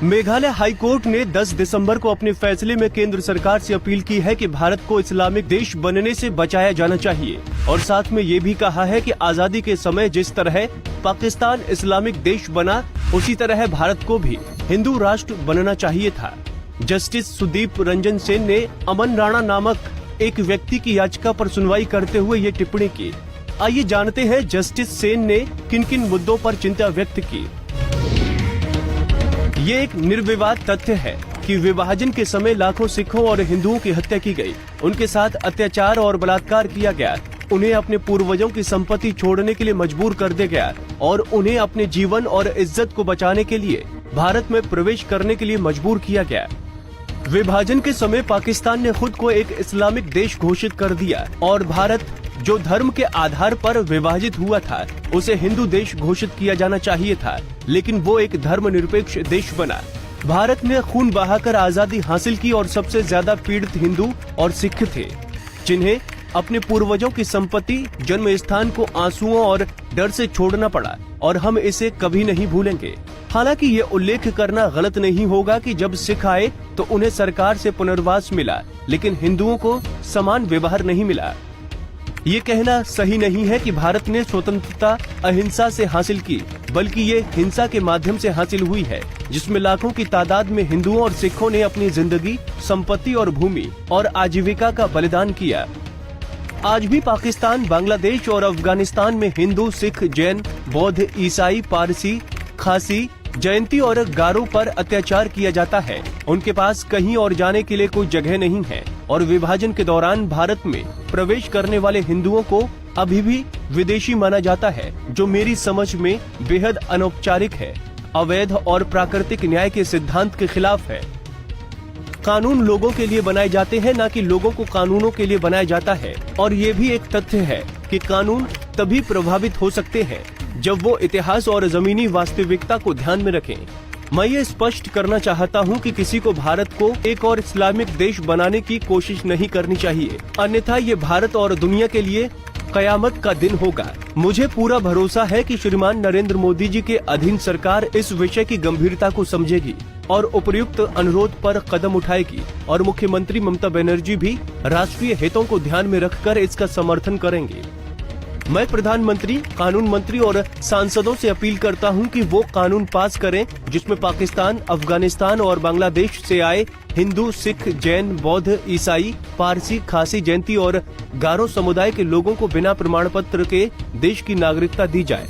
Meghalaya high court ने 10 दिसंबर को अपने फैसले में केंद्र सरकार से अपील की है कि भारत को इस्लामिक देश बनने से बचाया जाना चाहिए और साथ में ये भी कहा है कि आजादी के समय जिस तरह पाकिस्तान इस्लामिक देश बना, उसी तरह भारत को भी हिंदू राष्ट्र बनना चाहिए था। जस्टिस सुदीप रंजन सेन ने अमन राणा नामक एक व्यक्ति की याचिका पर सुनवाई करते हुए ये टिप्पणी की। आइए जानते हैं जस्टिस सेन ने किन किन मुद्दों पर चिंता व्यक्त की। ये एक निर्विवाद तथ्य है कि विभाजन के समय लाखों सिखों और हिंदुओं की हत्या की गई, उनके साथ अत्याचार और बलात्कार किया गया, उन्हें अपने पूर्वजों की संपत्ति छोड़ने के लिए मजबूर कर दिया गया और उन्हें अपने जीवन और इज्जत को बचाने के लिए भारत में प्रवेश करने के लिए मजबूर किया गया। विभाजन के समय पाकिस्तान ने खुद को एक इस्लामिक देश घोषित कर दिया और भारत, जो धर्म के आधार पर विभाजित हुआ था, उसे हिंदू देश घोषित किया जाना चाहिए था, लेकिन वो एक धर्मनिरपेक्ष देश बना। भारत ने खून बहाकर आजादी हासिल की और सबसे ज्यादा पीड़ित हिंदू और सिख थे, जिन्हें अपने पूर्वजों की संपत्ति, जन्म स्थान को आंसुओं और डर से छोड़ना पड़ा और हम इसे कभी नहीं भूलेंगे। हालांकि ये उल्लेख करना गलत नहीं होगा कि जब सिख आए तो उन्हें सरकार से पुनर्वास मिला, लेकिन हिंदुओं को समान व्यवहार नहीं मिला। ये कहना सही नहीं है कि भारत ने स्वतंत्रता अहिंसा से हासिल की, बल्कि ये हिंसा के माध्यम से हासिल हुई है, जिसमें लाखों की तादाद में हिंदुओं और सिखों ने अपनी जिंदगी, संपत्ति और भूमि और आजीविका का बलिदान किया। आज भी पाकिस्तान, बांग्लादेश और अफगानिस्तान में हिंदू, सिख, जैन, बौद्ध, ईसाई, पारसी, खासी, जयंती और गारो पर अत्याचार किया जाता है। उनके पास कहीं और जाने के लिए कोई जगह नहीं है और विभाजन के दौरान भारत में प्रवेश करने वाले हिंदुओं को अभी भी विदेशी माना जाता है, जो मेरी समझ में बेहद अनौपचारिक है, अवैध और प्राकृतिक न्याय के सिद्धांत के खिलाफ है। कानून लोगों के लिए बनाए जाते हैं, न कि लोगों को कानूनों के लिए बनाया जाता है। और ये भी एक तथ्य है कि कानून तभी प्रभावित हो सकते हैं जब वो इतिहास और जमीनी वास्तविकता को ध्यान में रखें। मैं ये स्पष्ट करना चाहता हूँ कि किसी को भारत को एक और इस्लामिक देश बनाने की कोशिश नहीं करनी चाहिए, अन्यथा ये भारत और दुनिया के लिए कयामत का दिन होगा। मुझे पूरा भरोसा है कि श्रीमान नरेंद्र मोदी जी के अधीन सरकार इस विषय की गंभीरता को समझेगी और उपयुक्त अनुरोध पर कदम उठाएगी और मुख्यमंत्री ममता बनर्जी भी राष्ट्रीय हितों को ध्यान में रखकर इसका समर्थन करेंगे। मैं प्रधानमंत्री, कानून मंत्री और सांसदों से अपील करता हूं कि वो कानून पास करें जिसमें पाकिस्तान, अफगानिस्तान और बांग्लादेश से आए हिंदू, सिख, जैन, बौद्ध, ईसाई, पारसी, खासी, जयंती और गारो समुदाय के लोगों को बिना प्रमाण पत्र के देश की नागरिकता दी जाए।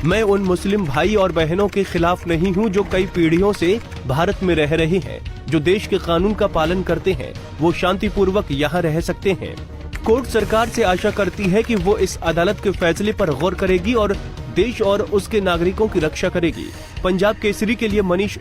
मैं उन मुस्लिम भाई और बहनों के खिलाफ नहीं हूं जो कई पीढ़ियों से भारत में रह रहे हैं, जो देश के कानून का पालन करते हैं। वो शांतिपूर्वक यहाँ रह सकते हैं। कोर्ट सरकार से आशा करती है कि वो इस अदालत के फैसले पर गौर करेगी और देश और उसके नागरिकों की रक्षा करेगी। पंजाब केसरी के लिए मनीष